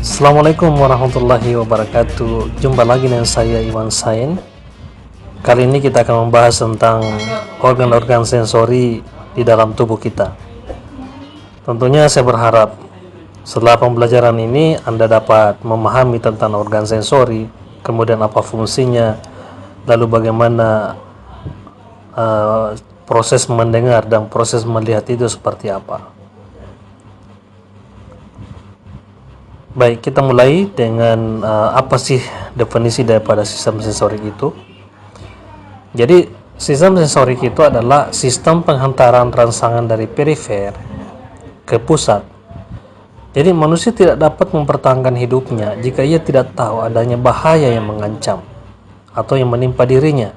Assalamualaikum warahmatullahi wabarakatuh. Jumpa lagi dengan saya Iwan Sain. Kali ini kita akan membahas tentang organ-organ sensori di dalam tubuh kita. Tentunya saya berharap setelah pembelajaran ini Anda dapat memahami tentang organ sensori, kemudian apa fungsinya, lalu bagaimana proses mendengar dan proses melihat itu seperti apa. Baik, kita mulai dengan apa sih definisi daripada sistem sensorik itu. Jadi, sistem sensorik itu adalah sistem penghantaran rangsangan dari perifer ke pusat. Jadi, manusia tidak dapat mempertahankan hidupnya jika ia tidak tahu adanya bahaya yang mengancam atau yang menimpa dirinya.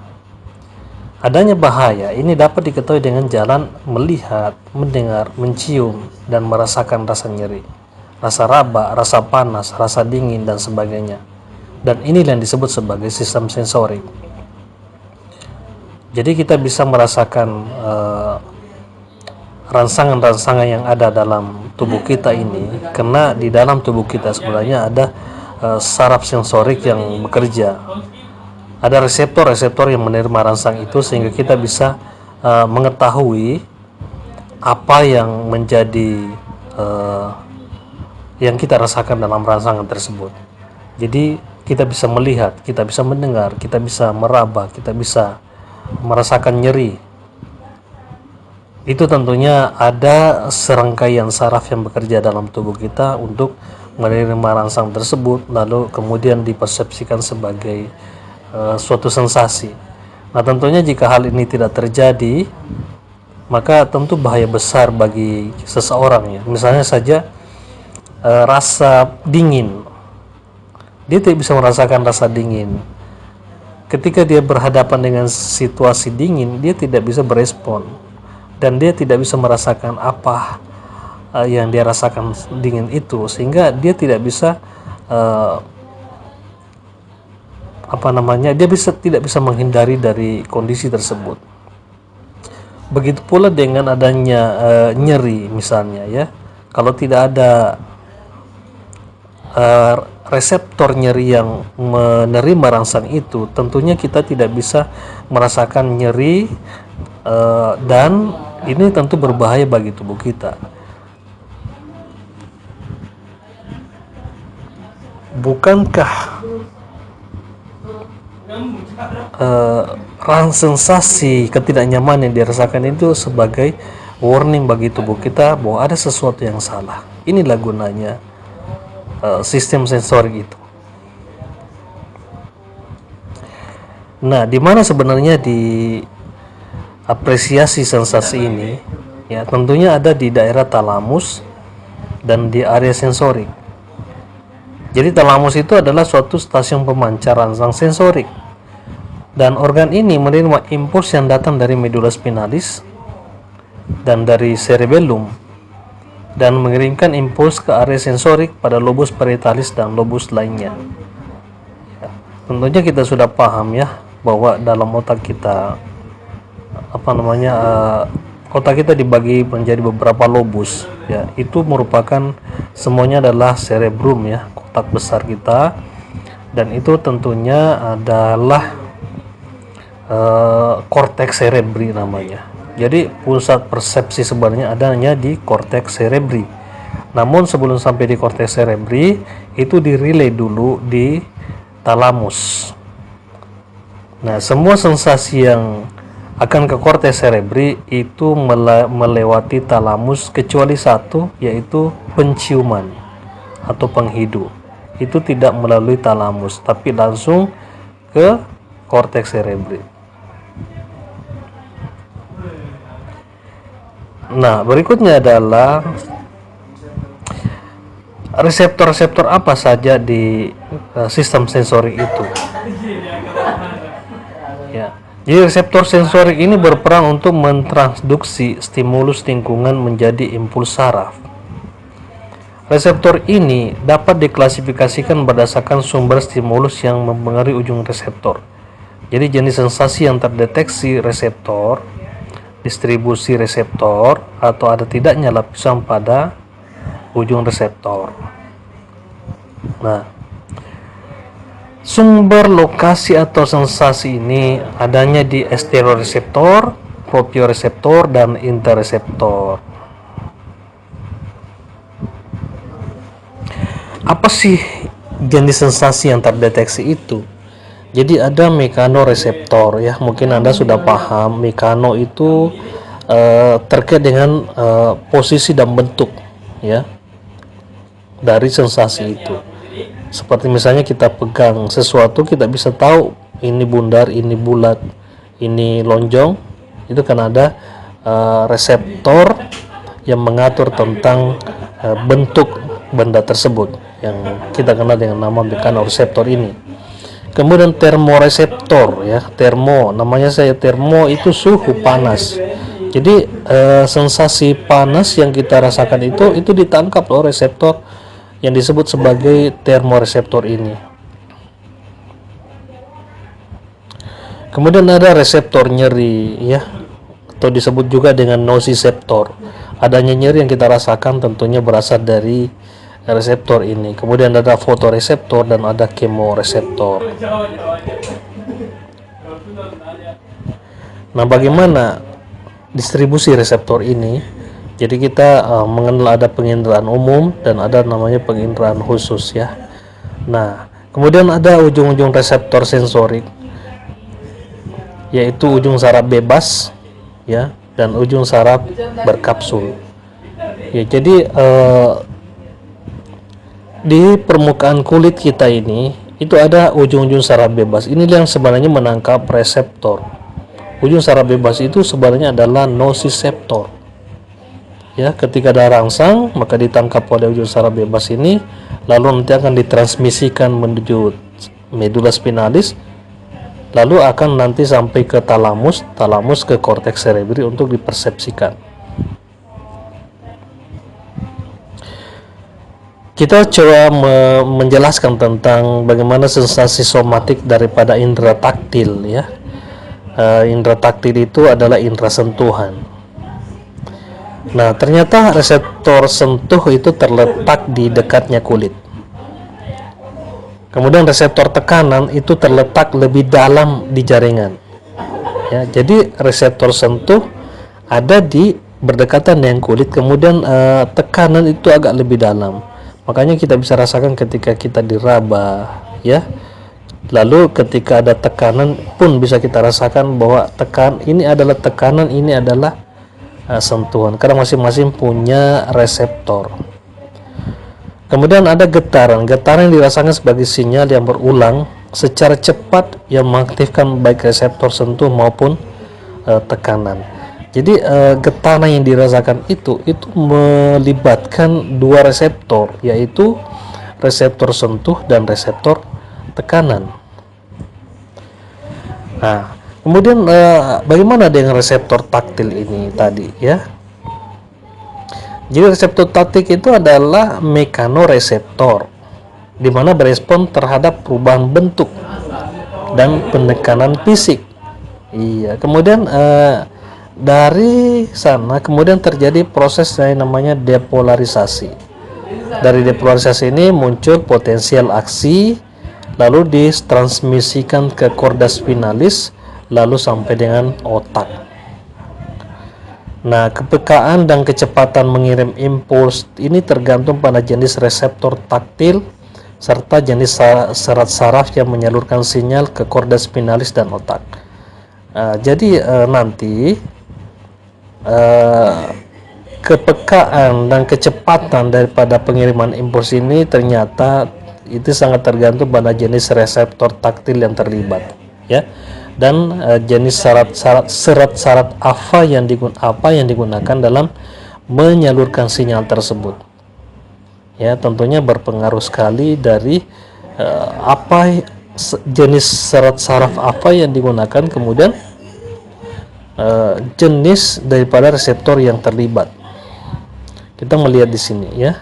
Adanya bahaya ini dapat diketahui dengan jalan melihat, mendengar, mencium, dan merasakan rasa nyeri, rasa raba, rasa panas, rasa dingin, dan sebagainya. Dan inilah yang disebut sebagai sistem sensorik. Jadi kita bisa merasakan rangsangan-rangsangan yang ada dalam tubuh kita ini, karena di dalam tubuh kita sebenarnya ada saraf sensorik yang bekerja. Ada reseptor-reseptor yang menerima rangsang itu, sehingga kita bisa mengetahui apa yang menjadi yang kita rasakan dalam rangsangan tersebut. Jadi kita bisa melihat, kita bisa mendengar, kita bisa meraba, kita bisa merasakan nyeri. Itu tentunya ada serangkaian saraf yang bekerja dalam tubuh kita untuk menerima rangsang tersebut, lalu kemudian dipersepsikan sebagai suatu sensasi. Nah, tentunya jika hal ini tidak terjadi, maka tentu bahaya besar bagi seseorang, ya. Misalnya saja rasa dingin, dia tidak bisa merasakan rasa dingin. Ketika dia berhadapan dengan situasi dingin, dia tidak bisa berespon, dan dia tidak bisa merasakan apa yang dia rasakan dingin itu, sehingga dia tidak bisa tidak bisa menghindari dari kondisi tersebut. Begitu pula dengan adanya nyeri, misalnya, ya. Kalau tidak ada reseptor nyeri yang menerima rangsang itu, tentunya kita tidak bisa merasakan nyeri, dan ini tentu berbahaya bagi tubuh kita. Bukankah sensasi ketidaknyamanan yang dirasakan itu sebagai warning bagi tubuh kita bahwa ada sesuatu yang salah? Inilah gunanya sistem sensorik itu. Nah, di mana sebenarnya di apresiasi sensasi ini, ya, tentunya ada di daerah talamus dan di area sensorik. Jadi talamus itu adalah suatu stasiun pemancar rangsang sensorik, dan organ ini menerima impuls yang datang dari medula spinalis dan dari cerebellum, dan mengirimkan impuls ke area sensorik pada lobus parietalis dan lobus lainnya. Ya, tentunya kita sudah paham, ya, bahwa dalam otak kita otak kita dibagi menjadi beberapa lobus, ya. Itu merupakan semuanya adalah cerebrum, ya, otak besar kita, dan itu tentunya adalah korteks cerebri namanya. Jadi pusat persepsi sebenarnya adanya di korteks cerebri. Namun sebelum sampai di korteks cerebri, itu direlay dulu di talamus. Nah, semua sensasi yang akan ke korteks cerebri itu melewati talamus, kecuali satu, yaitu penciuman atau penghidu. Itu tidak melalui talamus, tapi langsung ke korteks cerebri. Nah, berikutnya adalah reseptor-reseptor apa saja di sistem sensorik itu. Ya, jadi reseptor sensorik ini berperan untuk mentransduksi stimulus lingkungan menjadi impuls saraf. Reseptor ini dapat diklasifikasikan berdasarkan sumber stimulus yang mempengaruhi ujung reseptor. Jadi jenis sensasi yang terdeteksi reseptor, distribusi reseptor, atau ada tidaknya lapisan pada ujung reseptor. Nah, sumber lokasi atau sensasi ini adanya di estereoreseptor, proprioreseptor, dan interoreseptor. Apa sih jenis sensasi yang terdeteksi itu? Jadi ada mekanoreseptor ya, mungkin Anda sudah paham. Mekano itu terkait dengan posisi dan bentuk ya dari sensasi itu. Seperti misalnya kita pegang sesuatu, kita bisa tahu ini bundar, ini bulat, ini lonjong. Itu kan ada reseptor yang mengatur tentang bentuk benda tersebut yang kita kenal dengan nama mekanoreseptor ini. Kemudian termoreseptor ya, namanya saya termo itu suhu panas. Jadi sensasi panas yang kita rasakan itu ditangkap oleh reseptor yang disebut sebagai termoreseptor ini. Kemudian ada reseptor nyeri ya, atau disebut juga dengan nociceptor. Adanya nyeri yang kita rasakan tentunya berasal dari reseptor ini. Kemudian ada fotoreseptor dan ada kemoreseptor. Nah, bagaimana distribusi reseptor ini? Jadi kita mengenal ada penginderaan umum dan ada namanya penginderaan khusus ya. Nah, kemudian ada ujung-ujung reseptor sensorik, yaitu ujung saraf bebas ya dan ujung saraf berkapsul. Ya, jadi di permukaan kulit kita ini itu ada ujung-ujung saraf bebas. Ini yang sebenarnya menangkap reseptor. Ujung saraf bebas itu sebenarnya adalah nociceptor. Ya, ketika ada rangsang maka ditangkap oleh ujung saraf bebas ini, lalu nanti akan ditransmisikan menuju medula spinalis, lalu akan nanti sampai ke talamus ke korteks cerebri untuk dipersepsikan. Kita coba menjelaskan tentang bagaimana sensasi somatik daripada indera taktil ya. Indera taktil itu adalah indera sentuhan. Nah, ternyata reseptor sentuh itu terletak di dekatnya kulit. Kemudian reseptor tekanan itu terletak lebih dalam di jaringan. Ya, jadi reseptor sentuh ada di berdekatan dengan kulit, kemudian tekanan itu agak lebih dalam. Makanya kita bisa rasakan ketika kita diraba ya. Lalu ketika ada tekanan pun bisa kita rasakan bahwa ini adalah tekanan, ini adalah sentuhan, karena masing-masing punya reseptor. Kemudian ada getaran yang dirasakan sebagai sinyal yang berulang secara cepat yang mengaktifkan baik reseptor sentuh maupun tekanan. Jadi getaran yang dirasakan itu melibatkan dua reseptor, yaitu reseptor sentuh dan reseptor tekanan. Nah, kemudian bagaimana dengan reseptor taktil ini tadi ya? Jadi reseptor taktil itu adalah mekanoreseptor, di mana berespon terhadap perubahan bentuk dan penekanan fisik. Iya, kemudian dari sana kemudian terjadi proses yang namanya depolarisasi. Dari depolarisasi ini muncul potensial aksi, lalu ditransmisikan ke korda spinalis, lalu sampai dengan otak. Nah, kepekaan dan kecepatan mengirim impuls ini tergantung pada jenis reseptor taktil serta jenis serat saraf yang menyalurkan sinyal ke korda spinalis dan otak. Jadi nanti kepekaan dan kecepatan daripada pengiriman impuls ini ternyata itu sangat tergantung pada jenis reseptor taktil yang terlibat ya, dan jenis serat apa yang digunakan dalam menyalurkan sinyal tersebut ya. Tentunya berpengaruh sekali dari jenis serat saraf apa yang digunakan, kemudian jenis daripada reseptor yang terlibat. Kita melihat di sini ya.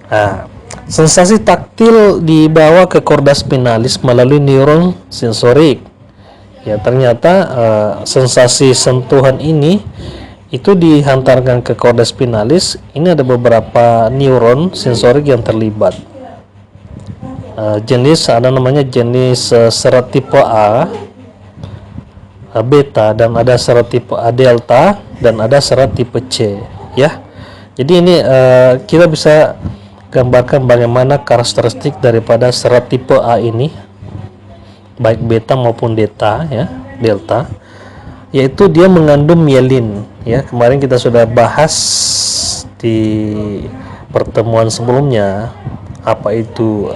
Nah, sensasi taktil dibawa ke korda spinalis melalui neuron sensorik. Ya, ternyata sensasi sentuhan ini itu dihantarkan ke korda spinalis. Ini ada beberapa neuron sensorik yang terlibat. Jenis ada namanya jenis serat tipe A, beta, dan ada serat tipe A delta, dan ada serat tipe C, ya. Jadi ini kita bisa gambarkan bagaimana karakteristik daripada serat tipe A ini, baik beta maupun delta, ya, delta, yaitu dia mengandung mielin, ya. Kemarin kita sudah bahas di pertemuan sebelumnya apa itu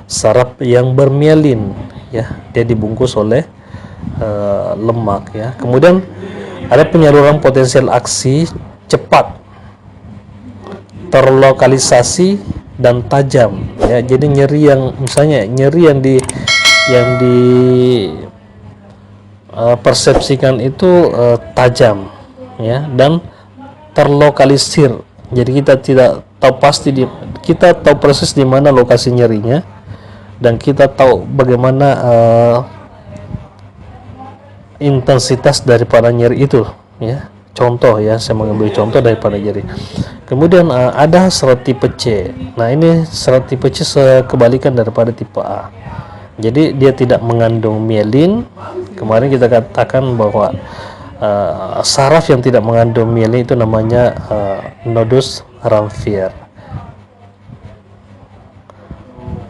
saraf yang bermielin, ya. Dia dibungkus oleh lemak, ya. Kemudian ada penyaluran potensial aksi cepat, terlokalisasi, dan tajam, ya. Jadi nyeri yang misalnya nyeri yang di persepsikan itu tajam, ya, dan terlokalisir. Jadi kita tidak tahu pasti kita tahu persis di mana lokasi nyerinya, dan kita tahu bagaimana intensitas daripada nyeri itu, ya. Contoh, ya, saya mengambil contoh daripada nyeri. Kemudian ada serat tipe C. Nah, ini serat tipe C kebalikan daripada tipe A. Jadi dia tidak mengandung mielin. Kemarin kita katakan bahwa saraf yang tidak mengandung mielin itu namanya nodus Ramphir.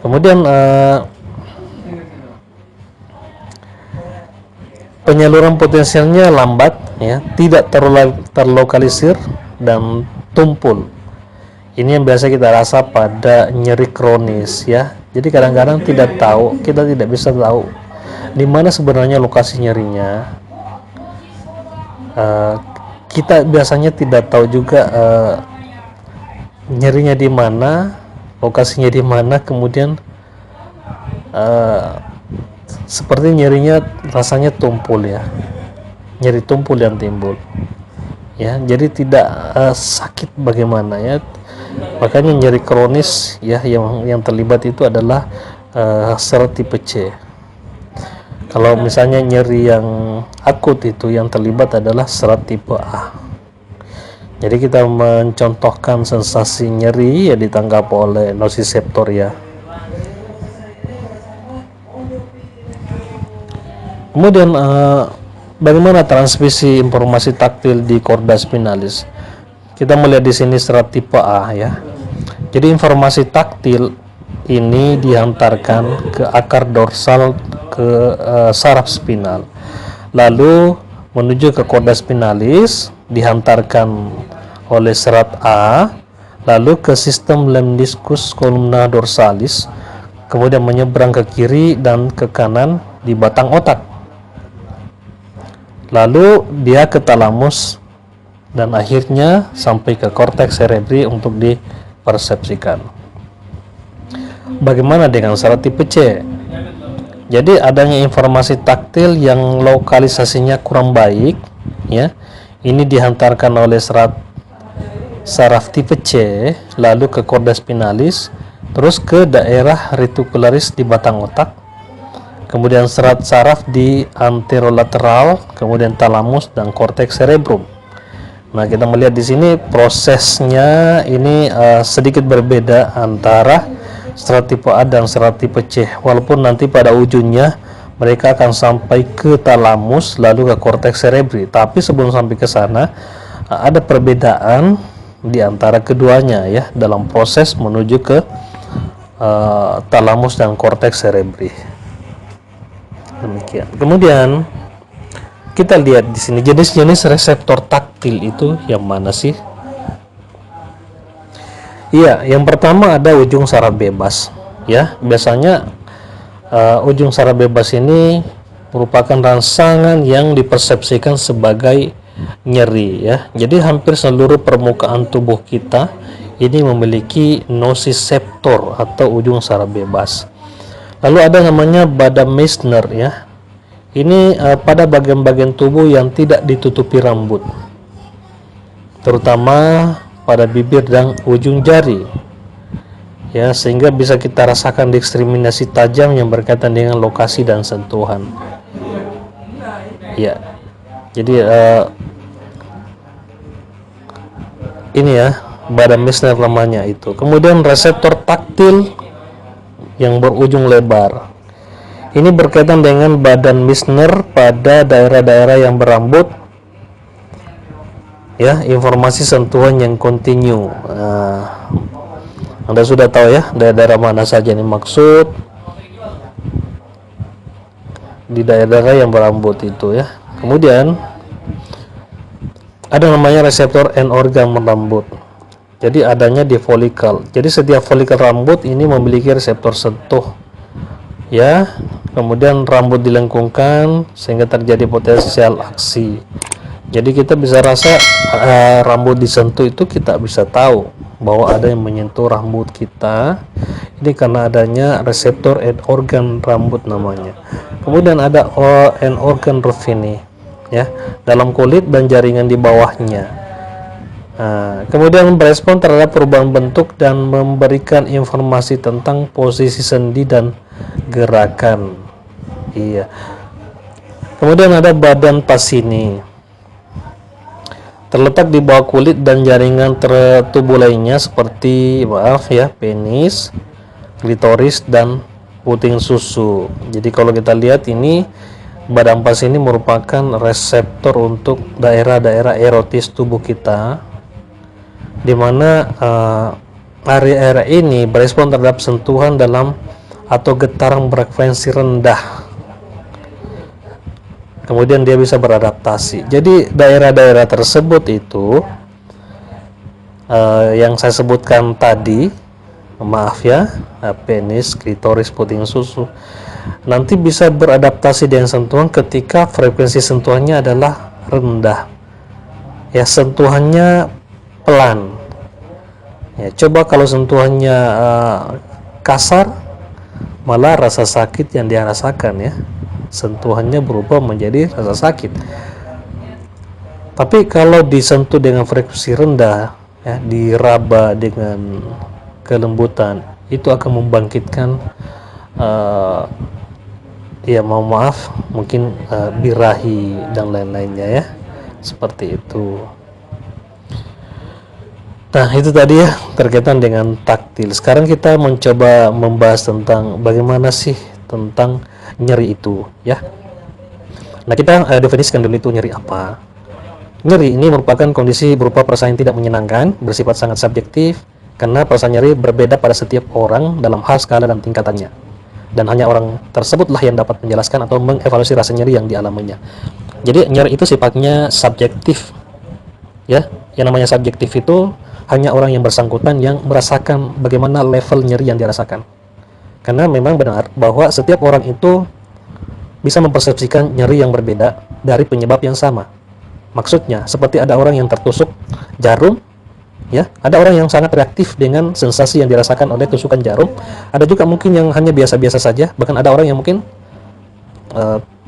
Kemudian penyaluran potensialnya lambat, ya, tidak terlokalisir, dan tumpul. Ini yang biasa kita rasa pada nyeri kronis, ya. Jadi kadang-kadang kita tidak bisa tahu di mana sebenarnya lokasi nyerinya. Kita biasanya tidak tahu juga nyerinya di mana, lokasinya di mana. Kemudian seperti nyerinya rasanya tumpul, ya, nyeri tumpul yang timbul, ya. Jadi tidak sakit bagaimana, ya. Makanya nyeri kronis, ya, yang terlibat itu adalah serat tipe C. Kalau misalnya nyeri yang akut itu yang terlibat adalah serat tipe A. Jadi kita mencontohkan sensasi nyeri yang ditangkap oleh nociceptor, ya. Kemudian bagaimana transmisi informasi taktil di korda spinalis? Kita melihat di sini serat tipe A, ya. Jadi informasi taktil ini dihantarkan ke akar dorsal ke saraf spinal, lalu menuju ke korda spinalis, dihantarkan oleh serat A, lalu ke sistem lemniscus columna dorsalis, kemudian menyeberang ke kiri dan ke kanan di batang otak, lalu dia ke talamus, dan akhirnya sampai ke korteks cerebri untuk dipersepsikan. Bagaimana dengan serat tipe C? Jadi adanya informasi taktil yang lokalisasinya kurang baik, ya. Ini dihantarkan oleh saraf tipe C, lalu ke korda spinalis, terus ke daerah reticularis di batang otak, kemudian serat saraf di anterolateral, kemudian talamus dan korteks cerebrum. Nah, kita melihat di sini prosesnya ini sedikit berbeda antara serat tipe A dan serat tipe C, walaupun nanti pada ujungnya mereka akan sampai ke talamus lalu ke korteks cerebri. Tapi sebelum sampai ke sana ada perbedaan di antara keduanya, ya, dalam proses menuju ke talamus dan korteks cerebri. Demikian. Kemudian kita lihat di sini jenis-jenis reseptor taktil itu yang mana sih? Iya, yang pertama ada ujung saraf bebas, ya. Biasanya ujung saraf bebas ini merupakan rangsangan yang dipersepsikan sebagai nyeri, ya. Jadi hampir seluruh permukaan tubuh kita ini memiliki nociceptor atau ujung saraf bebas. Lalu ada namanya badam Meissner, ya. Ini pada bagian-bagian tubuh yang tidak ditutupi rambut, terutama pada bibir dan ujung jari, ya, sehingga bisa kita rasakan diskriminasi tajam yang berkaitan dengan lokasi dan sentuhan, ya. Jadi ini ya, badan Meissner namanya itu. Kemudian reseptor taktil yang berujung lebar. Ini berkaitan dengan badan Meissner pada daerah-daerah yang berambut. Ya, informasi sentuhan yang kontinu. Anda sudah tahu ya, daerah-daerah mana saja ini maksud. Di daerah-daerah yang berambut itu ya. Kemudian ada namanya reseptor end organ rambut. Jadi adanya di folikel. Jadi setiap folikel rambut ini memiliki reseptor sentuh. Ya, kemudian rambut dilengkungkan sehingga terjadi potensial aksi. Jadi kita bisa rasa rambut disentuh itu, kita bisa tahu bahwa ada yang menyentuh rambut kita. Ini karena adanya reseptor end organ rambut namanya. Kemudian ada end organ roof ini, ya, dalam kulit dan jaringan di bawahnya. Kemudian berespon terhadap perubahan bentuk dan memberikan informasi tentang posisi sendi dan gerakan. Iya. Kemudian ada badan Pacini, terletak di bawah kulit dan jaringan tertubuh lainnya seperti penis, klitoris, dan puting susu. Jadi kalau kita lihat ini, badan Pacini merupakan reseptor untuk daerah-daerah erotis tubuh kita, di mana area-area ini berespon terhadap sentuhan dalam atau getaran berfrekuensi rendah. Kemudian dia bisa beradaptasi. Jadi daerah-daerah tersebut itu yang saya sebutkan tadi, penis, klitoris, puting susu, nanti bisa beradaptasi dengan sentuhan ketika frekuensi sentuhannya adalah rendah. Ya, sentuhannya pelan. Ya, coba kalau sentuhannya kasar, malah rasa sakit yang dia rasakan ya. Sentuhannya berubah menjadi rasa sakit. Tapi kalau disentuh dengan frekuensi rendah, ya, diraba dengan kelembutan, itu akan membangkitkan mungkin birahi dan lain-lainnya ya, seperti itu. Nah, itu tadi ya terkaitan dengan taktil. Sekarang kita mencoba membahas tentang bagaimana sih tentang nyeri itu ya. Nah, kita definisikan dulu itu nyeri apa. Nyeri ini merupakan kondisi berupa perasaan yang tidak menyenangkan, bersifat sangat subjektif, karena perasaan nyeri berbeda pada setiap orang dalam hal, skala, dan tingkatannya, dan hanya orang tersebutlah yang dapat menjelaskan atau mengevaluasi rasa nyeri yang dialaminya. Jadi nyeri itu sifatnya subjektif ya. Yang namanya subjektif itu hanya orang yang bersangkutan yang merasakan bagaimana level nyeri yang dirasakan. Karena memang benar bahwa setiap orang itu bisa mempersepsikan nyeri yang berbeda dari penyebab yang sama. Maksudnya, seperti ada orang yang tertusuk jarum, ya, ada orang yang sangat reaktif dengan sensasi yang dirasakan oleh tusukan jarum. Ada juga mungkin yang hanya biasa-biasa saja, bahkan ada orang yang mungkin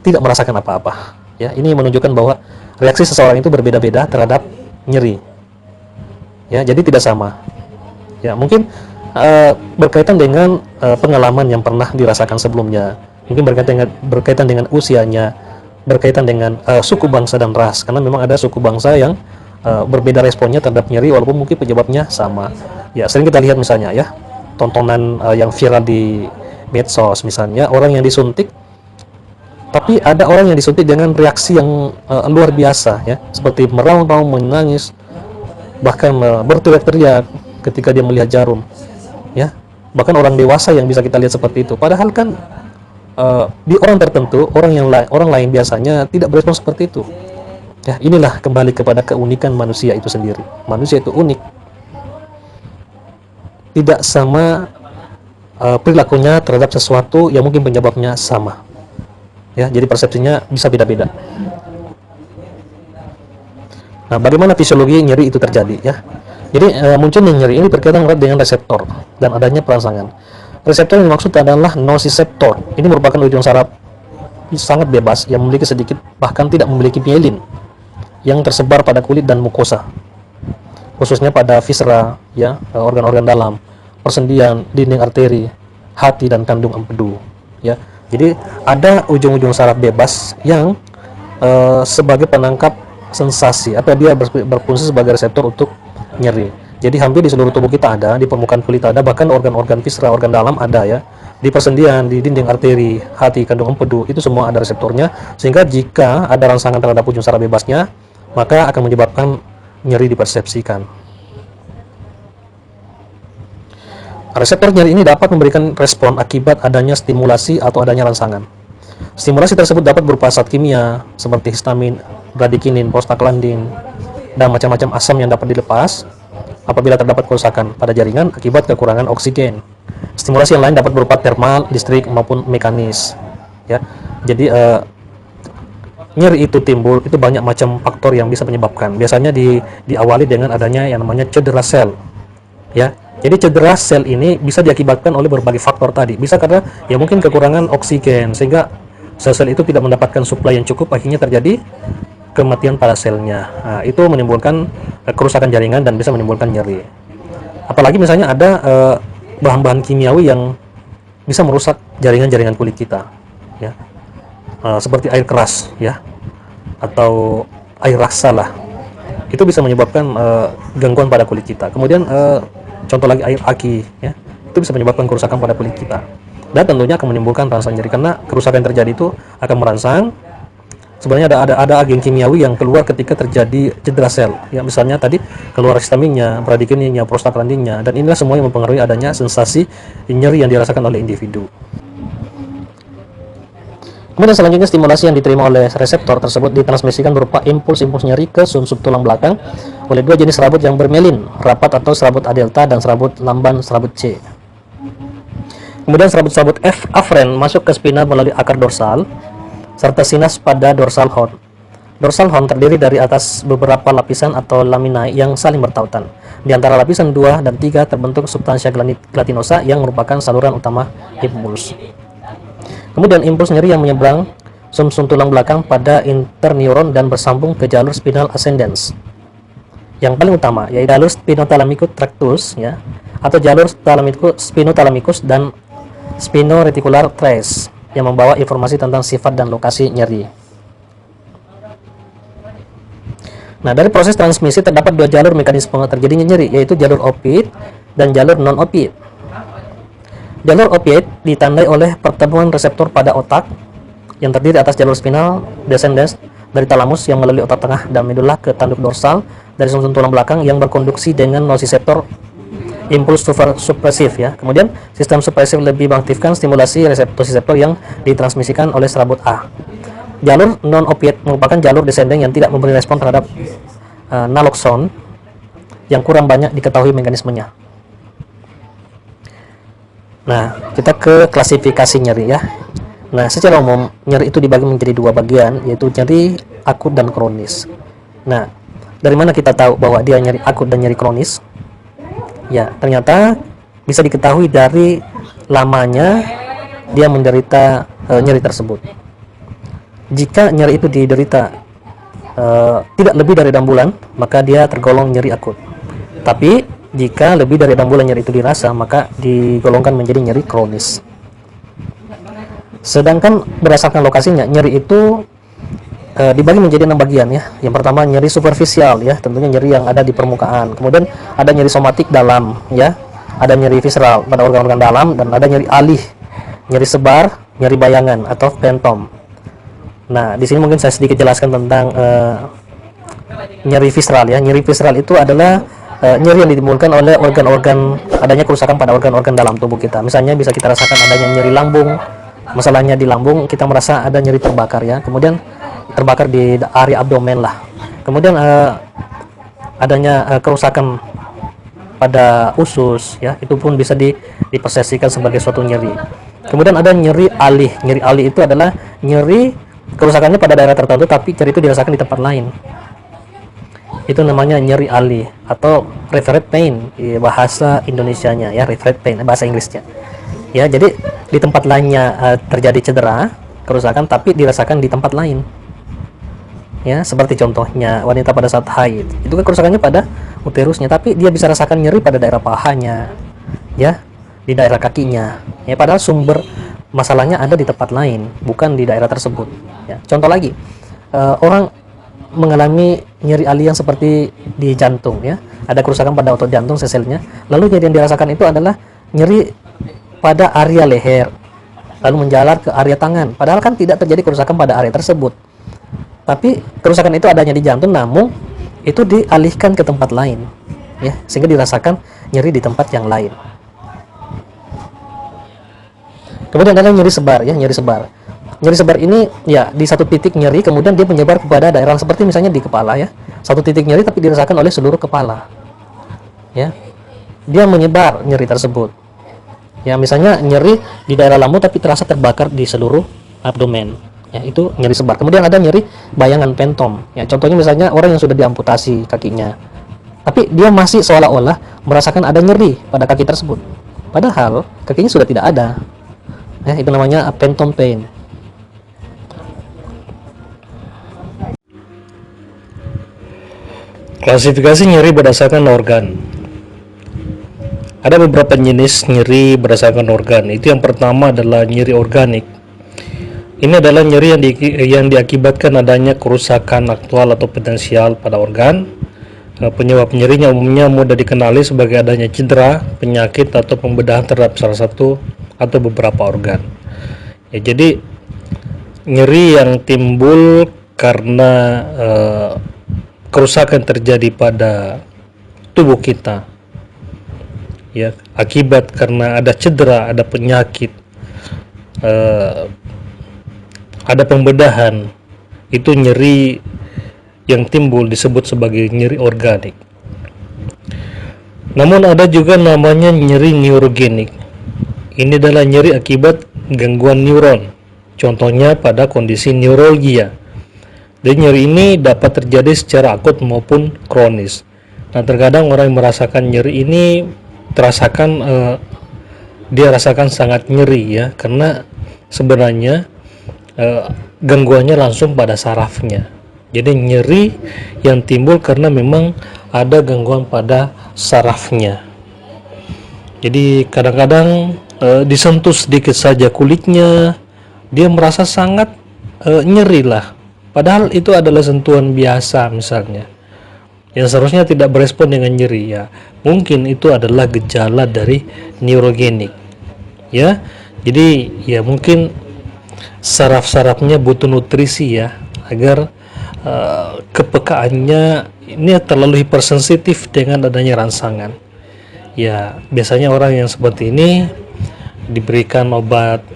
tidak merasakan apa-apa. Ya, ini menunjukkan bahwa reaksi seseorang itu berbeda-beda terhadap nyeri. Ya, jadi tidak sama. Ya, mungkin berkaitan dengan pengalaman yang pernah dirasakan sebelumnya, mungkin berkaitan dengan usianya, berkaitan dengan suku bangsa dan ras, karena memang ada suku bangsa yang berbeda responnya terhadap nyeri walaupun mungkin penyebabnya sama. Ya, sering kita lihat misalnya ya, tontonan yang viral di medsos misalnya, orang yang disuntik, tapi ada orang yang disuntik dengan reaksi yang luar biasa ya, seperti meraung-raung, menangis, bahkan berteriak-teriak ketika dia melihat jarum. Ya, bahkan orang dewasa yang bisa kita lihat seperti itu. Padahal kan di orang tertentu, orang lain biasanya tidak berespon seperti itu. Ya, inilah kembali kepada keunikan manusia itu sendiri. Manusia itu unik. Tidak sama perilakunya terhadap sesuatu yang mungkin penyebabnya sama. Ya, jadi persepsinya bisa beda-beda. Nah, bagaimana fisiologi nyeri itu terjadi ya? Jadi munculnya nyeri ini berkaitan erat dengan reseptor dan adanya perasaan. Reseptor yang dimaksud adalah nociceptor. Ini merupakan ujung saraf sangat bebas yang memiliki sedikit bahkan tidak memiliki myelin yang tersebar pada kulit dan mukosa, khususnya pada viscera ya, organ-organ dalam, persendian, dinding arteri, hati, dan kandung empedu ya. Jadi ada ujung-ujung saraf bebas yang sebagai penangkap sensasi atau dia berfungsi sebagai reseptor untuk nyeri. Jadi hampir di seluruh tubuh kita ada, di permukaan kulit ada, bahkan organ-organ viscera, organ dalam ada ya. Di persendian, di dinding arteri, hati, kandung empedu, itu semua ada reseptornya. Sehingga jika ada rangsangan terhadap ujung saraf bebasnya, maka akan menyebabkan nyeri dipersepsikan. Reseptor nyeri ini dapat memberikan respon akibat adanya stimulasi atau adanya rangsangan. Stimulasi tersebut dapat berupa zat kimia seperti histamin, bradikinin, prostaglandin, dan macam-macam asam yang dapat dilepas apabila terdapat kerusakan pada jaringan akibat kekurangan oksigen. Stimulasi yang lain dapat berupa termal, listrik, maupun mekanis. Ya, jadi nyeri itu timbul itu banyak macam faktor yang bisa menyebabkan. Biasanya diawali dengan adanya yang namanya cedera sel. Ya, jadi cedera sel ini bisa diakibatkan oleh berbagai faktor tadi. Bisa karena ya mungkin kekurangan oksigen sehingga sel-sel itu tidak mendapatkan suplai yang cukup, akhirnya terjadi kematian pada selnya. Nah, itu menimbulkan kerusakan jaringan dan bisa menimbulkan nyeri. Apalagi misalnya ada bahan-bahan kimiawi yang bisa merusak jaringan-jaringan kulit kita, ya, seperti air keras, ya, atau air raksa lah. Itu bisa menyebabkan gangguan pada kulit kita. Kemudian contoh lagi air aki, ya, itu bisa menyebabkan kerusakan pada kulit kita. Dan tentunya akan menimbulkan rasa nyeri karena kerusakan yang terjadi itu akan merangsang. Sebenarnya ada agen kimiawi yang keluar ketika terjadi cedera sel. Ya, misalnya tadi keluar histaminnya, bradikininya, prostaglandinnya, dan inilah semua yang mempengaruhi adanya sensasi nyeri yang dirasakan oleh individu. Kemudian selanjutnya stimulasi yang diterima oleh reseptor tersebut ditransmisikan berupa impuls-impuls nyeri ke sumsum tulang belakang oleh dua jenis serabut yang bermelin, rapat atau serabut A delta dan serabut lamban serabut C. Kemudian serabut-serabut F afren masuk ke spina melalui akar dorsal serta sinas pada dorsal horn. Dorsal horn terdiri dari atas beberapa lapisan atau laminae yang saling bertautan. Di antara lapisan 2 dan 3 terbentuk substansia gelatinosa yang merupakan saluran utama impuls. Kemudian impuls nyeri yang menyeberang sumsum tulang belakang pada interneuron dan bersambung ke jalur spinal ascendens. Yang paling utama yaitu jalur spinothalamicus tractus, ya, atau jalur spinothalamicus dan spinoreticular trace yang membawa informasi tentang sifat dan lokasi nyeri. Nah, dari proses transmisi terdapat dua jalur mekanisme terjadinya nyeri, yaitu jalur opioid dan jalur non-opioid. Jalur opioid ditandai oleh pertemuan reseptor pada otak yang terdiri atas jalur spinal descendens dari talamus yang melalui otak tengah dan medula ke tanduk dorsal dari sumsum tulang belakang yang berkonduksi dengan nosiseptor impuls supresif, ya. Kemudian sistem supresif lebih mengaktifkan stimulasi reseptor yang ditransmisikan oleh serabut A. Jalur non-opioid merupakan jalur descending yang tidak memberi respon terhadap naloxone yang kurang banyak diketahui mekanismenya. Nah, kita ke klasifikasi nyeri, ya. Nah, secara umum nyeri itu dibagi menjadi dua bagian, yaitu nyeri akut dan kronis. Nah, dari mana kita tahu bahwa dia nyeri akut dan nyeri kronis? Ya, ternyata bisa diketahui dari lamanya dia menderita nyeri tersebut. Jika nyeri itu diderita tidak lebih dari 6 bulan, maka dia tergolong nyeri akut. Tapi jika lebih dari 6 bulan nyeri itu dirasa, maka digolongkan menjadi nyeri kronis. Sedangkan berdasarkan lokasinya, nyeri itu dibagi menjadi 6 bagian, ya. Yang pertama nyeri superficial, ya, tentunya nyeri yang ada di permukaan. Kemudian ada nyeri somatik dalam, ya. Ada nyeri visceral pada organ-organ dalam, dan ada nyeri alih, nyeri sebar, nyeri bayangan atau phantom. Nah, di sini mungkin saya sedikit jelaskan tentang nyeri visceral, ya. Nyeri visceral itu adalah nyeri yang ditimbulkan oleh organ-organ, adanya kerusakan pada organ-organ dalam tubuh kita. Misalnya bisa kita rasakan adanya nyeri lambung. Masalahnya di lambung, kita merasa ada nyeri terbakar, ya. Kemudian terbakar di area abdomen lah. Kemudian adanya kerusakan pada usus, ya, itu pun bisa dipersepsikan sebagai suatu nyeri. Kemudian ada nyeri alih. Nyeri alih itu adalah nyeri kerusakannya pada daerah tertentu tapi nyeri itu dirasakan di tempat lain. Itu namanya nyeri alih atau referred pain, bahasa Indonesianya, ya, referred pain bahasa Inggrisnya. Ya, jadi di tempat lainnya terjadi cedera, kerusakan tapi dirasakan di tempat lain. Ya, seperti contohnya wanita pada saat haid, itu kan kerusakannya pada uterusnya, tapi dia bisa rasakan nyeri pada daerah pahanya, ya, di daerah kakinya, ya, padahal sumber masalahnya ada di tempat lain, bukan di daerah tersebut, ya. Contoh lagi, orang mengalami nyeri aliang seperti di jantung ya, ada kerusakan pada otot jantung sel-selnya, lalu nyeri yang dirasakan itu adalah nyeri pada area leher lalu menjalar ke area tangan, padahal kan tidak terjadi kerusakan pada area tersebut, tapi kerusakan itu adanya di jantung, namun itu dialihkan ke tempat lain ya, sehingga dirasakan nyeri di tempat yang lain. Kemudian ada nyeri sebar ya, nyeri sebar. Nyeri sebar ini ya di satu titik nyeri, kemudian dia menyebar kepada daerah seperti misalnya di kepala ya. Satu titik nyeri tapi dirasakan oleh seluruh kepala. Ya. Dia menyebar nyeri tersebut. Ya, misalnya nyeri di daerah lambung tapi terasa terbakar di seluruh abdomen. Ya, itu nyeri sebar. Kemudian ada nyeri bayangan pentom. Ya, contohnya misalnya orang yang sudah diamputasi kakinya. Tapi dia masih seolah-olah merasakan ada nyeri pada kaki tersebut. Padahal kakinya sudah tidak ada. Ya, itu namanya phantom pain. Klasifikasi nyeri berdasarkan organ. Ada beberapa jenis nyeri berdasarkan organ. Itu yang pertama adalah nyeri organik. Ini adalah nyeri yang diakibatkan adanya kerusakan aktual atau potensial pada organ. Penyebab nyerinya umumnya mudah dikenali sebagai adanya cedera, penyakit, atau pembedahan terhadap salah satu atau beberapa organ. Ya, jadi nyeri yang timbul karena kerusakan terjadi pada tubuh kita ya, akibat karena ada cedera, ada penyakit, ada pembedahan, itu nyeri yang timbul disebut sebagai nyeri organik. Namun ada juga namanya nyeri neurogenik. Ini adalah nyeri akibat gangguan neuron, contohnya pada kondisi neuralgia. Dan nyeri ini dapat terjadi secara akut maupun kronis. Nah, terkadang orang yang merasakan nyeri ini dia rasakan sangat nyeri ya, karena sebenarnya gangguannya langsung pada sarafnya. Jadi nyeri yang timbul karena memang ada gangguan pada sarafnya. Jadi kadang-kadang disentuh sedikit saja kulitnya, dia merasa sangat nyeri lah. Padahal itu adalah sentuhan biasa misalnya, yang seharusnya tidak berespon dengan nyeri ya. Mungkin itu adalah gejala dari neurogenik ya. Jadi ya mungkin saraf-sarafnya butuh nutrisi ya, agar kepekaannya ini terlalu hipersensitif dengan adanya rangsangan. Ya, biasanya orang yang seperti ini diberikan obat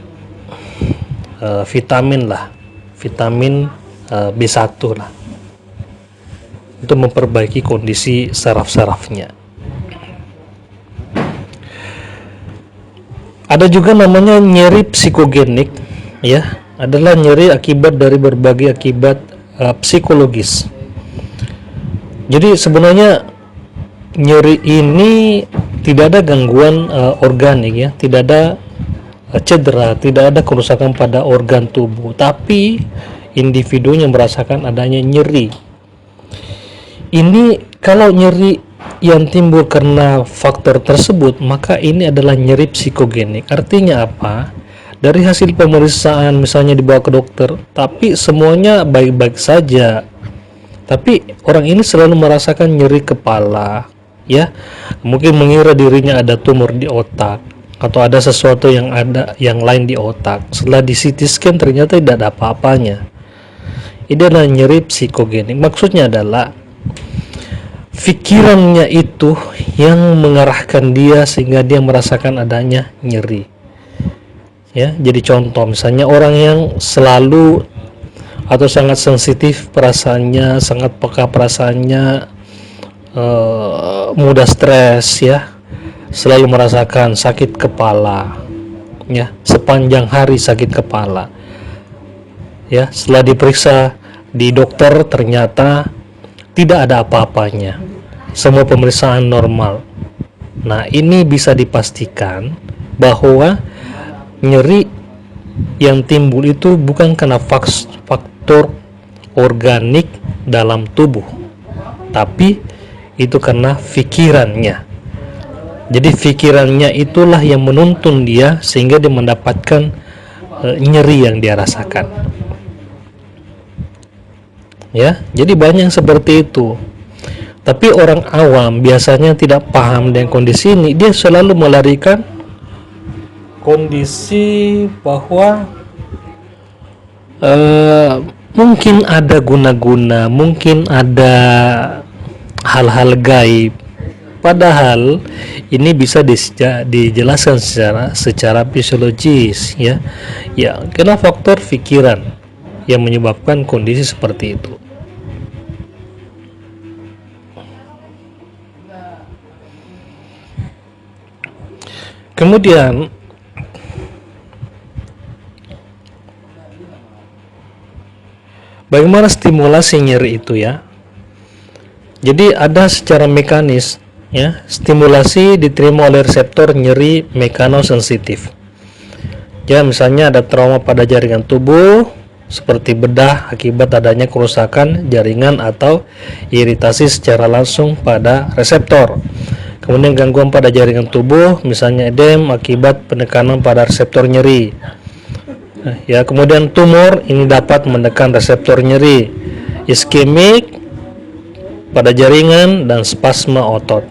vitamin lah, vitamin B1 lah, untuk memperbaiki kondisi saraf-sarafnya. Ada juga namanya nyeri psikogenik ya, adalah nyeri akibat dari berbagai akibat psikologis. Jadi sebenarnya nyeri ini tidak ada gangguan organik ya, tidak ada cedera, tidak ada kerusakan pada organ tubuh, tapi individunya merasakan adanya nyeri. Ini kalau nyeri yang timbul karena faktor tersebut, maka ini adalah nyeri psikogenik. Artinya apa? Dari hasil pemeriksaan misalnya dibawa ke dokter, tapi semuanya baik-baik saja, tapi orang ini selalu merasakan nyeri kepala ya, mungkin mengira dirinya ada tumor di otak atau ada sesuatu yang lain di otak. Setelah di CT scan ternyata tidak ada apa-apanya. Ini adalah nyeri psikogenik. Maksudnya adalah pikirannya itu yang mengarahkan dia sehingga dia merasakan adanya nyeri. Ya, jadi contoh misalnya orang yang selalu atau sangat sensitif perasaannya, sangat peka perasaannya, mudah stres ya, selalu merasakan sakit kepala ya, sepanjang hari sakit kepala. Ya, setelah diperiksa di dokter ternyata tidak ada apa-apanya, semua pemeriksaan normal. Nah, ini bisa dipastikan bahwa nyeri yang timbul itu bukan karena faktor organik dalam tubuh, tapi itu karena pikirannya. Jadi pikirannya itulah yang menuntun dia sehingga dia mendapatkan nyeri yang dia rasakan. ya. Jadi banyak yang seperti itu. Tapi orang awam biasanya tidak paham dengan kondisi ini, dia selalu melarikan kondisi bahwa mungkin ada guna-guna, mungkin ada hal-hal gaib. Padahal ini bisa dijelaskan secara fisiologis, ya. Ya, karena faktor pikiran yang menyebabkan kondisi seperti itu. Kemudian bagaimana stimulasi nyeri itu, ya? Jadi ada secara mekanis, ya. Stimulasi diterima oleh reseptor nyeri mekanosensitif. Ya, misalnya ada trauma pada jaringan tubuh seperti bedah akibat adanya kerusakan jaringan atau iritasi secara langsung pada reseptor. Kemudian gangguan pada jaringan tubuh, misalnya edem akibat penekanan pada reseptor nyeri. Ya, kemudian tumor ini dapat menekan reseptor nyeri, iskemik pada jaringan dan spasma otot.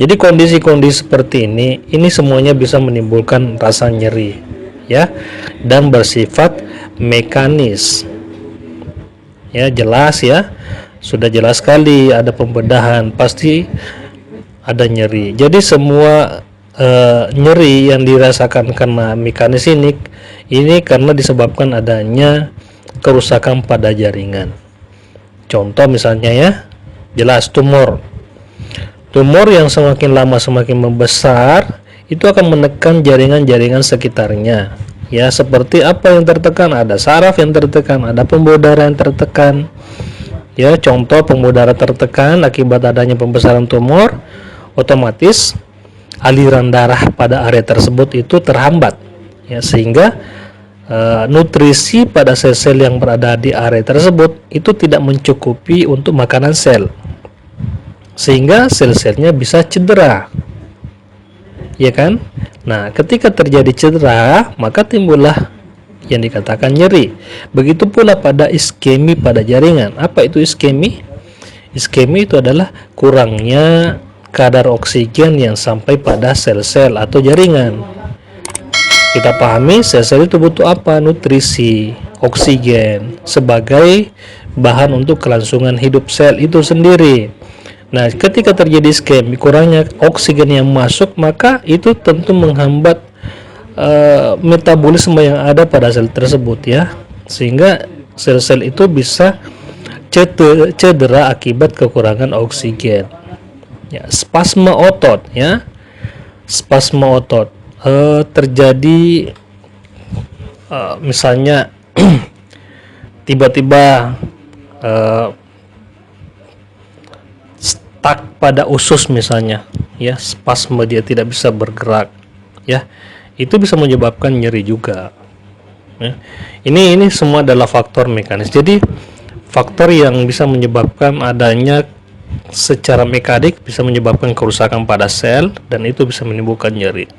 Jadi kondisi-kondisi seperti ini semuanya bisa menimbulkan rasa nyeri, ya, dan bersifat mekanis. Ya, jelas ya. Sudah jelas sekali ada pembedahan, pasti ada nyeri. Jadi semua nyeri yang dirasakan karena mekanis ini karena disebabkan adanya kerusakan pada jaringan. Contoh misalnya, ya, jelas tumor yang semakin lama semakin membesar itu akan menekan jaringan-jaringan sekitarnya, ya. Seperti apa yang tertekan? Ada saraf yang tertekan, ada pembuluh darah yang tertekan, ya. Contoh pembuluh darah tertekan akibat adanya pembesaran tumor, otomatis aliran darah pada area tersebut itu terhambat, ya, sehingga nutrisi pada sel-sel yang berada di area tersebut itu tidak mencukupi untuk makanan sel, sehingga sel-selnya bisa cedera, ya kan? Nah, ketika terjadi cedera, maka timbullah yang dikatakan nyeri. Begitu pula pada iskemi pada jaringan. Apa itu iskemi? Iskemi itu adalah kurangnya kadar oksigen yang sampai pada sel-sel atau jaringan. Kita pahami sel-sel itu butuh apa? Nutrisi, oksigen sebagai bahan untuk kelangsungan hidup sel itu sendiri. Nah, ketika terjadi iskemi, kurangnya oksigen yang masuk, maka itu tentu menghambat metabolisme yang ada pada sel tersebut, ya, sehingga sel-sel itu bisa cedera akibat kekurangan oksigen. Ya, spasma otot, ya. Spasma otot terjadi misalnya tiba-tiba stuck pada usus misalnya, ya, spasme, dia tidak bisa bergerak, ya. Itu bisa menyebabkan nyeri juga, ya. Ini semua adalah faktor mekanis. Jadi faktor yang bisa menyebabkan adanya secara mekanik bisa menyebabkan kerusakan pada sel dan itu bisa menimbulkan nyeri.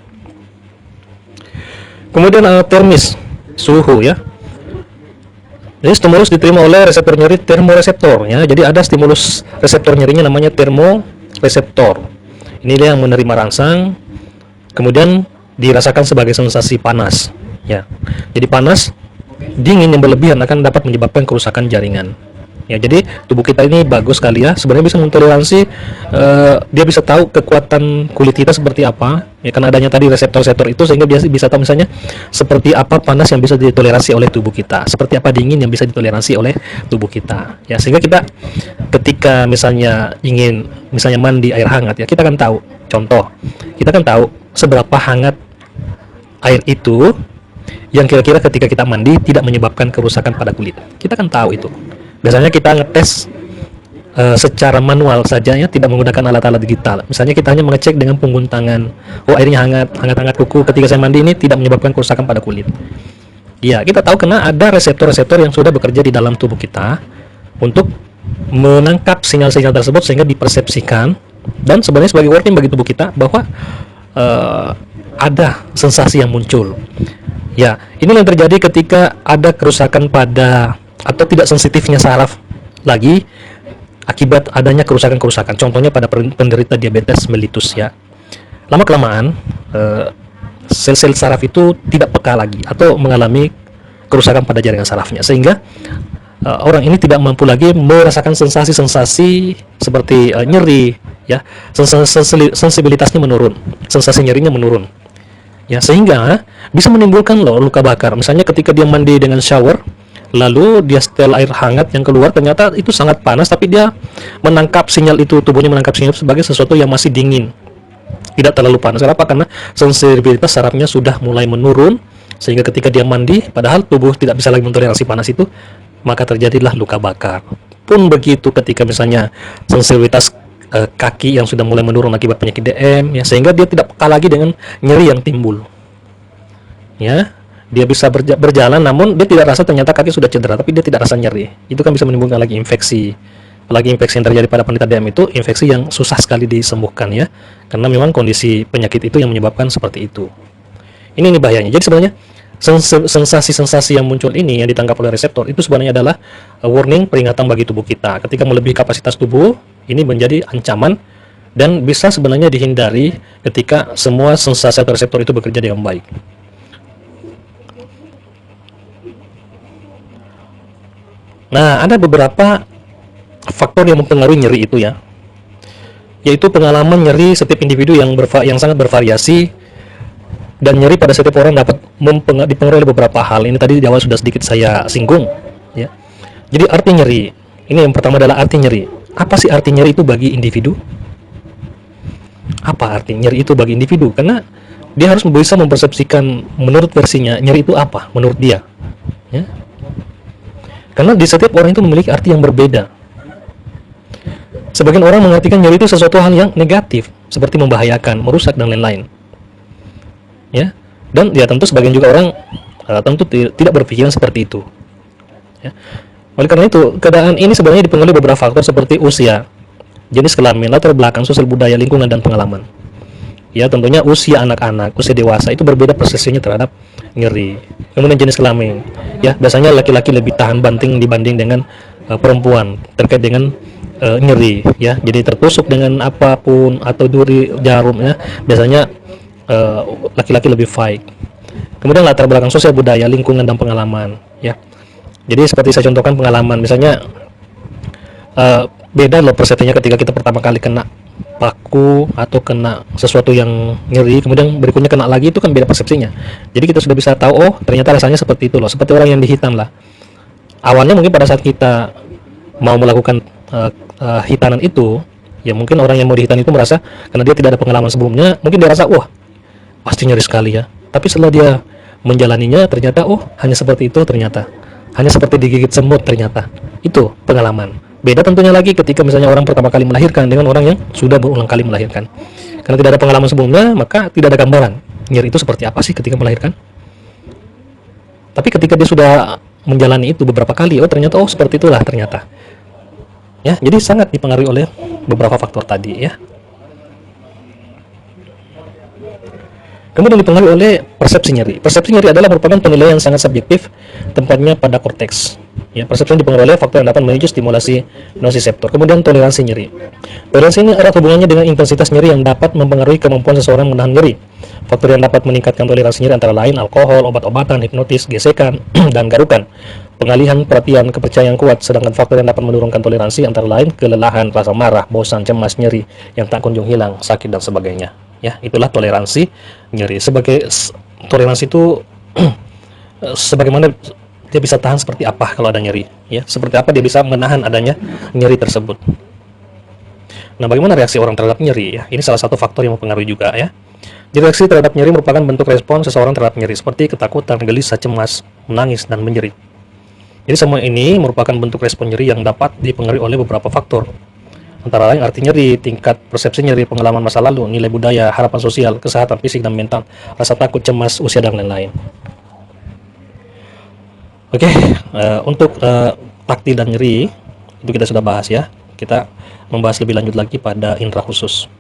Kemudian termis, suhu, ya. Jadi stimulus diterima oleh reseptor nyeri termoreseptor, ya. Jadi ada stimulus reseptor nyerinya namanya termoreseptor. Ini dia yang menerima rangsang, kemudian dirasakan sebagai sensasi panas, ya. Jadi panas, dingin yang berlebihan akan dapat menyebabkan kerusakan jaringan. Ya, jadi tubuh kita ini bagus sekali, ya, sebenarnya bisa mentoleransi, dia bisa tahu kekuatan kulit kita seperti apa, ya, karena adanya tadi reseptor-reseptor itu, sehingga dia bisa tahu misalnya seperti apa panas yang bisa ditoleransi oleh tubuh kita, seperti apa dingin yang bisa ditoleransi oleh tubuh kita, ya, sehingga kita ketika misalnya ingin mandi air hangat, ya, kita kan tahu, contoh, kita kan tahu seberapa hangat air itu yang kira-kira ketika kita mandi tidak menyebabkan kerusakan pada kulit. Kita kan tahu itu. Biasanya kita ngetes secara manual saja, ya, tidak menggunakan alat-alat digital. Misalnya kita hanya mengecek dengan punggung tangan, oh airnya hangat kuku ketika saya mandi ini tidak menyebabkan kerusakan pada kulit. Ya, kita tahu karena ada reseptor-reseptor yang sudah bekerja di dalam tubuh kita untuk menangkap sinyal-sinyal tersebut sehingga dipersepsikan, dan sebenarnya sebagai warning bagi tubuh kita bahwa ada sensasi yang muncul. Ya, ini yang terjadi ketika ada kerusakan pada atau tidak sensitifnya saraf lagi akibat adanya kerusakan-kerusakan. Contohnya pada penderita diabetes mellitus ya. Lama-kelamaan sel-sel saraf itu tidak peka lagi atau mengalami kerusakan pada jaringan sarafnya, sehingga orang ini tidak mampu lagi merasakan sensasi-sensasi seperti nyeri ya, sensibilitasnya menurun, sensasi nyerinya menurun ya, sehingga bisa menimbulkan luka bakar. Misalnya ketika dia mandi dengan shower, lalu dia setel air hangat yang keluar, ternyata itu sangat panas, tapi dia menangkap sinyal itu, tubuhnya menangkap sinyal sebagai sesuatu yang masih dingin, tidak terlalu panas. Kenapa? Karena sensibilitas sarafnya sudah mulai menurun, sehingga ketika dia mandi, padahal tubuh tidak bisa lagi mentoleransi panas itu, maka terjadilah luka bakar. Pun begitu ketika misalnya sensibilitas kaki yang sudah mulai menurun akibat penyakit DM ya, sehingga dia tidak peka lagi dengan nyeri yang timbul ya. Dia bisa berjalan, namun dia tidak rasa ternyata kaki sudah cedera, tapi dia tidak rasa nyeri. Itu kan bisa menimbulkan lagi infeksi. Apalagi infeksi yang terjadi pada penderita DM itu infeksi yang susah sekali disembuhkan ya, karena memang kondisi penyakit itu yang menyebabkan seperti itu. Ini bahayanya. Jadi sebenarnya sensasi-sensasi yang muncul ini yang ditangkap oleh reseptor itu sebenarnya adalah warning, peringatan bagi tubuh kita. Ketika melebihi kapasitas tubuh, ini menjadi ancaman dan bisa sebenarnya dihindari ketika semua sensasi atau reseptor itu bekerja dengan baik. Nah, ada beberapa faktor yang mempengaruhi nyeri itu ya, yaitu pengalaman nyeri setiap individu yang sangat bervariasi, dan nyeri pada setiap orang dapat dipengaruhi oleh beberapa hal. Ini tadi di awal sudah sedikit saya singgung ya. Jadi arti nyeri, ini yang pertama adalah arti nyeri. Apa sih arti nyeri itu bagi individu? Apa arti nyeri itu bagi individu? Karena dia harus bisa mempersepsikan menurut versinya nyeri itu apa menurut dia ya. Karena di setiap orang itu memiliki arti yang berbeda. Sebagian orang mengartikan nyeri itu sesuatu hal yang negatif, seperti membahayakan, merusak, dan lain-lain ya. Dan ya tentu sebagian juga orang tentu tidak berpikiran seperti itu ya. Oleh karena itu, keadaan ini sebenarnya dipengaruhi beberapa faktor seperti usia, jenis kelamin, latar belakang, sosial budaya, lingkungan, dan pengalaman ya. Tentunya usia anak-anak, usia dewasa itu berbeda persepsinya terhadap nyeri. Kemudian jenis kelamin ya, biasanya laki-laki lebih tahan banting dibanding dengan perempuan terkait dengan nyeri ya. Jadi tertusuk dengan apapun atau duri, jarum ya, biasanya laki-laki lebih fight. Kemudian latar belakang sosial budaya, lingkungan, dan pengalaman ya. Jadi seperti saya contohkan pengalaman, misalnya beda loh persepsinya ketika kita pertama kali kena paku atau kena sesuatu yang nyeri, kemudian berikutnya kena lagi, itu kan beda persepsinya. Jadi kita sudah bisa tahu, oh ternyata rasanya seperti itu loh, seperti orang yang dihitan lah. Awalnya mungkin pada saat kita mau melakukan hitanan itu, ya mungkin orang yang mau dihitan itu merasa, karena dia tidak ada pengalaman sebelumnya, mungkin dia rasa, wah pasti nyeri sekali ya. Tapi setelah dia menjalaninya, ternyata oh hanya seperti itu, ternyata hanya seperti digigit semut, ternyata itu pengalaman. Beda tentunya lagi ketika misalnya orang pertama kali melahirkan dengan orang yang sudah berulang kali melahirkan. Karena tidak ada pengalaman sebelumnya, maka tidak ada gambaran nyeri itu seperti apa sih ketika melahirkan. Tapi ketika dia sudah menjalani itu beberapa kali, oh ternyata oh seperti itulah ternyata ya. Jadi sangat dipengaruhi oleh beberapa faktor tadi ya. Kemudian dipengaruhi oleh persepsi nyeri. Persepsi nyeri adalah merupakan penilaian yang sangat subjektif, tempatnya pada korteks. Ya, persepsi dipengaruhi oleh faktor yang dapat memicu stimulasi nociceptor. Kemudian toleransi nyeri. Toleransi ini erat hubungannya dengan intensitas nyeri yang dapat mempengaruhi kemampuan seseorang menahan nyeri. Faktor yang dapat meningkatkan toleransi nyeri antara lain alkohol, obat-obatan, hipnotis, gesekan, dan garukan. Pengalihan perhatian, kepercayaan kuat. Sedangkan faktor yang dapat menurunkan toleransi antara lain kelelahan, rasa marah, bosan, cemas, nyeri yang tak kunjung hilang, sakit, dan sebagainya. Ya, itulah toleransi nyeri. Sebagai toleransi itu sebagaimana dia bisa tahan seperti apa kalau ada nyeri ya, seperti apa dia bisa menahan adanya nyeri tersebut. Nah, bagaimana reaksi orang terhadap nyeri ya? Ini salah satu faktor yang mempengaruhi juga ya. Jadi reaksi terhadap nyeri merupakan bentuk respon seseorang terhadap nyeri seperti ketakutan, gelisah, cemas, menangis, dan menjerit. Jadi semua ini merupakan bentuk respon nyeri yang dapat dipengaruhi oleh beberapa faktor. Antara lain arti nyeri, tingkat persepsi nyeri, pengalaman masa lalu, nilai budaya, harapan sosial, kesehatan fisik dan mental, rasa takut, cemas, usia, dan lain-lain. Oke, untuk taktil dan nyeri itu kita sudah bahas ya. Kita membahas lebih lanjut lagi pada indera khusus.